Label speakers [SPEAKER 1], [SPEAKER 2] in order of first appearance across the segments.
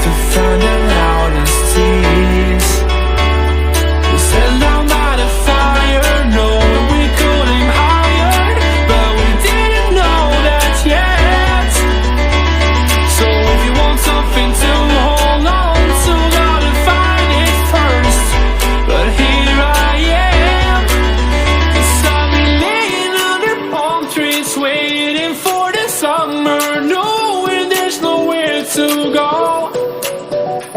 [SPEAKER 1] to find the loudest tears. We sat down by the fire, knowing we could aim higher, but we didn't know that yet. So if you want something to hold on to, gotta find it first. But here I am, 'cause I've been laying under palm trees, waiting for the summer, knowing there's nowhere to go.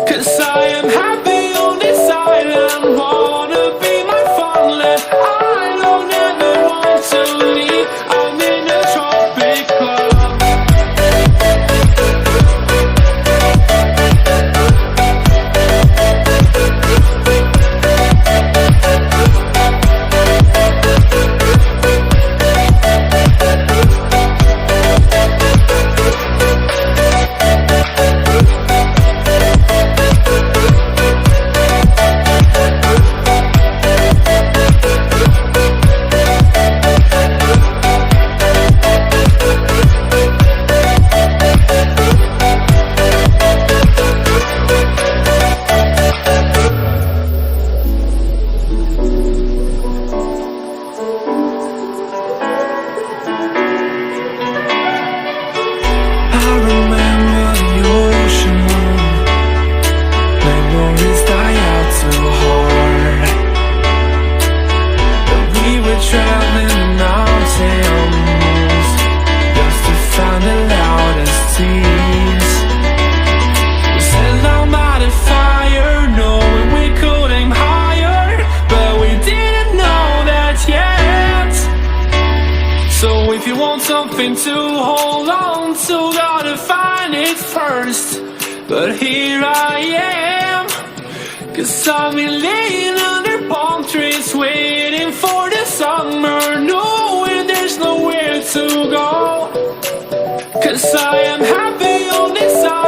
[SPEAKER 1] 'Cause I am happy on this island, wanna be my farmland. I don't ever want to leave, I'm in a tropic club. I remember the ocean moon, memories die out too hard. But we were traveling mountains just to find the loudest tears. We sat down by the fire, knowing we could aim higher, but we didn't know that yet. So if you want something to hold on to, gotta find it first. But here I am, 'cause I've been laying under palm trees, waiting for the summer, knowing there's nowhere to go. 'Cause I am happy on this island.